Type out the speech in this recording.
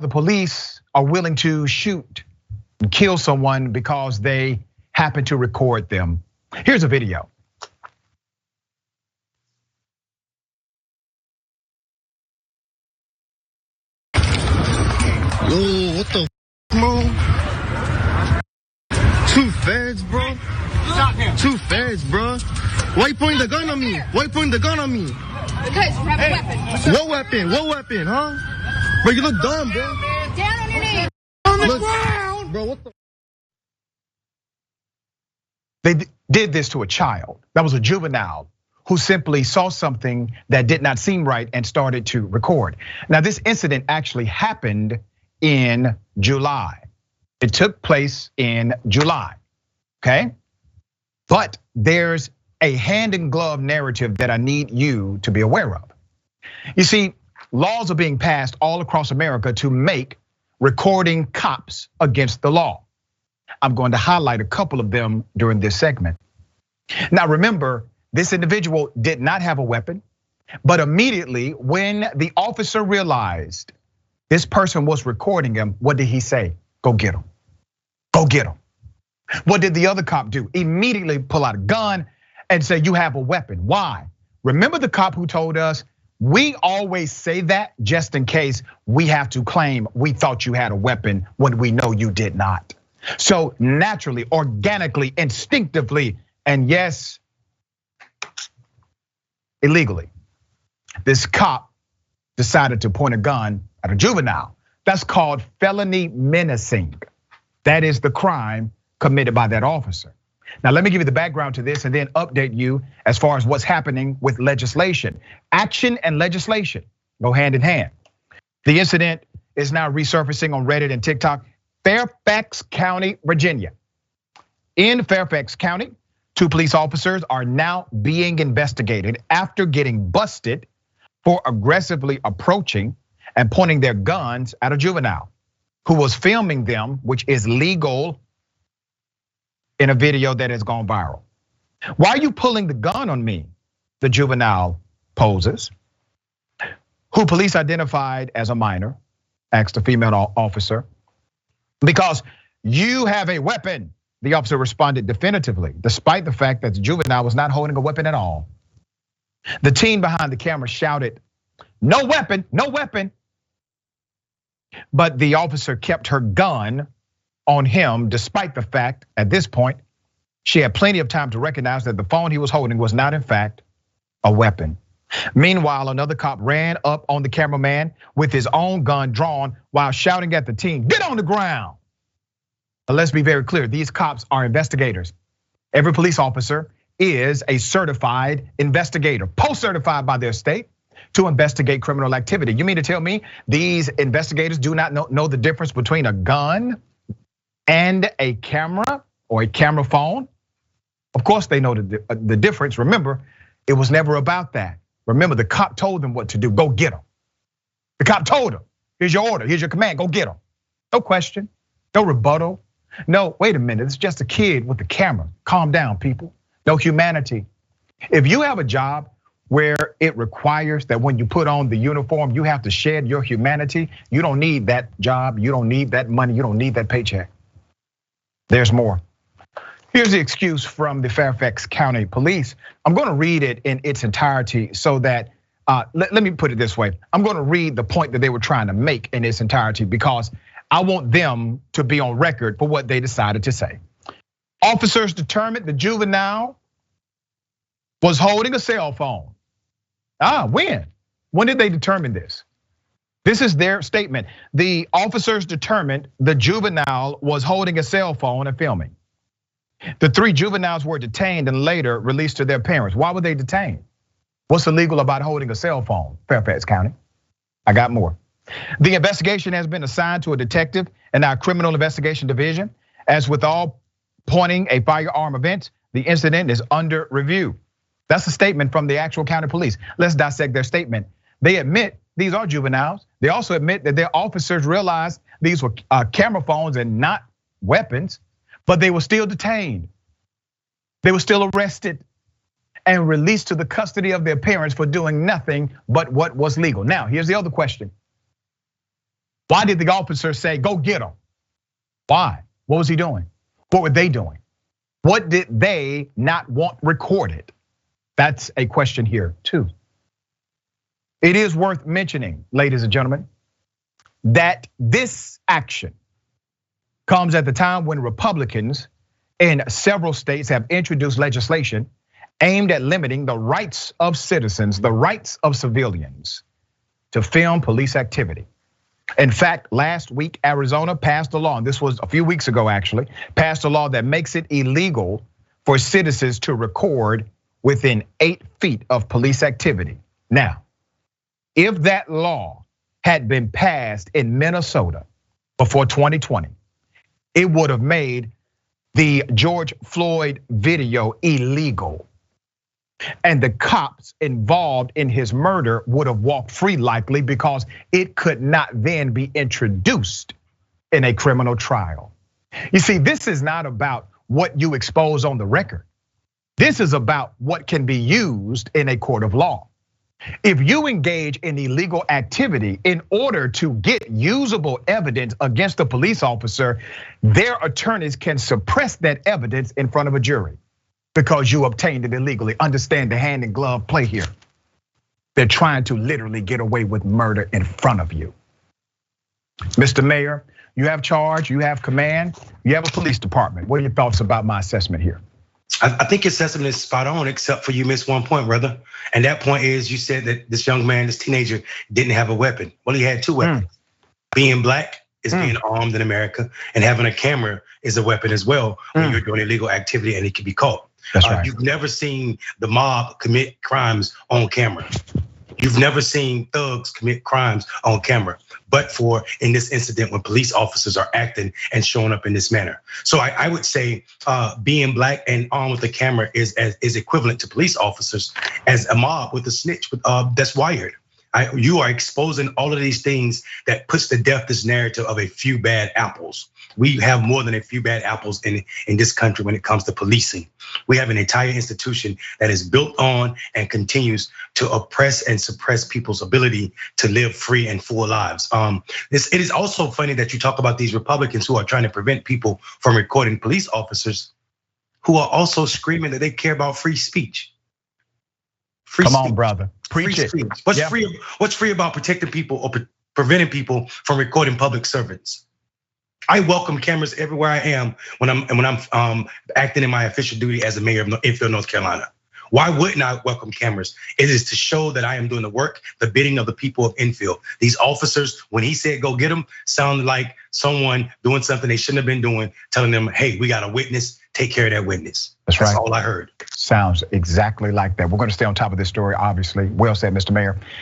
the police are willing to shoot and kill someone because they happen to record them. Here's a video. Yo, what the bro? Two feds, bro. Two feds, bro. Why you pointing the gun on me? Why you pointing the gun on me? Because you have a weapon. What weapon? What weapon, huh? Bro, you look dumb, bro. Down on your knees. On the ground. Bro, what the? They did this to a child. That was a juvenile who simply saw something that did not seem right and started to record. Now, this incident actually happened in July. It took place in July, okay? But there's a hand in glove narrative that I need you to be aware of. You see, laws are being passed all across America to make recording cops against the law. I'm going to highlight a couple of them during this segment. Now remember, this individual did not have a weapon, but immediately when the officer realized this person was recording him, what did he say? Go get him, go get him. What did the other cop do? Immediately pull out a gun and say, you have a weapon. Why? Remember the cop who told us, we always say that just in case we have to claim we thought you had a weapon when we know you did not. So naturally, organically, instinctively, and yes, illegally, this cop decided to point a gun at a juvenile. That's called felony menacing. That is the crime committed by that officer. Now, let me give you the background to this and then update you as far as what's happening with legislation. Action and legislation go hand in hand. The incident is now resurfacing on Reddit and TikTok. Fairfax County, Virginia. In Fairfax County, 2 police officers are now being investigated after getting busted for aggressively approaching and pointing their guns at a juvenile who was filming them, which is legal in a video that has gone viral. Why are you pulling the gun on me? The juvenile poses, who police identified as a minor, asked a female officer. Because you have a weapon, the officer responded definitively, despite the fact that the juvenile was not holding a weapon at all. The teen behind the camera shouted, no weapon, no weapon. But the officer kept her gun on him, despite the fact at this point, she had plenty of time to recognize that the phone he was holding was not in fact a weapon. Meanwhile, another cop ran up on the cameraman with his own gun drawn while shouting at the teen, get on the ground. But let's be very clear, these cops are investigators. Every police officer is a certified investigator, post-certified by their state to investigate criminal activity. You mean to tell me these investigators do not know the difference between a gun and a camera or a camera phone? Of course they know the difference. Remember, it was never about that. Remember, the cop told them what to do, go get them. The cop told them, here's your order, here's your command, go get them. No question, no rebuttal. No, wait a minute, it's just a kid with the camera. Calm down, people. No humanity. If you have a job where it requires that when you put on the uniform, you have to shed your humanity, you don't need that job, you don't need that money, you don't need that paycheck. There's more. Here's the excuse from the Fairfax County Police. I'm gonna read it in its entirety so that, let me put it this way. I'm gonna read the point that they were trying to make in its entirety because I want them to be on record for what they decided to say. Officers determined the juvenile was holding a cell phone. When? When did they determine this? This is their statement. The officers determined the juvenile was holding a cell phone and filming. The 3 juveniles were detained and later released to their parents. Why were they detained? What's illegal about holding a cell phone, Fairfax County? I got more. The investigation has been assigned to a detective in our criminal investigation division. As with all pointing a firearm events, the incident is under review. That's a statement from the actual county police. Let's dissect their statement. They admit these are juveniles. They also admit that their officers realized these were camera phones and not weapons, but they were still detained. They were still arrested and released to the custody of their parents for doing nothing but what was legal. Now, here's the other question. Why did the officer say, go get him? Why? What was he doing? What were they doing? What did they not want recorded? That's a question here too. It is worth mentioning, ladies and gentlemen, that this action comes at the time when Republicans in several states have introduced legislation aimed at limiting the rights of citizens, the rights of civilians to film police activity. In fact, last week, Arizona passed a law, and this was a few weeks ago actually, passed a law that makes it illegal for citizens to record within 8 feet of police activity. Now, if that law had been passed in Minnesota before 2020, it would have made the George Floyd video illegal. And the cops involved in his murder would have walked free likely because it could not then be introduced in a criminal trial. You see, this is not about what you expose on the record. This is about what can be used in a court of law. If you engage in illegal activity in order to get usable evidence against a police officer, their attorneys can suppress that evidence in front of a jury because you obtained it illegally. Understand the hand in glove play here. They're trying to literally get away with murder in front of you. Mr. Mayor, you have charge, you have command, you have a police department. What are your thoughts about my assessment here? I think your assessment is spot on, except for you missed one point, brother. And that point is you said that this young man, this teenager, didn't have a weapon. Well, he had two weapons. Being black is being armed in America, and having a camera is a weapon as well when you're doing illegal activity and it can be caught. That's right. You've never seen the mob commit crimes on camera. You've never seen thugs commit crimes on camera, but for in this incident when police officers are acting and showing up in this manner. So I would say being black and armed with a camera is equivalent to police officers as a mob with a snitch that's wired. You are exposing all of these things that puts to death this narrative of a few bad apples. We have more than a few bad apples in this country when it comes to policing. We have an entire institution that is built on and continues to oppress and suppress people's ability to live free and full lives. It is also funny that you talk about these Republicans who are trying to prevent people from recording police officers who are also screaming that they care about free speech. Come on, brother. Preach it. What's free about protecting people or preventing people from recording public servants? I welcome cameras everywhere I am when I'm acting in my official duty as a mayor of Enfield, North Carolina. Why wouldn't I welcome cameras? It is to show that I am doing the work, the bidding of the people of Enfield. These officers, when he said go get them, sounded like someone doing something they shouldn't have been doing, telling them, hey, we got a witness, take care of that witness. That's right. That's all I heard. Sounds exactly like that. We're gonna stay on top of this story, obviously. Well said, Mr. Mayor.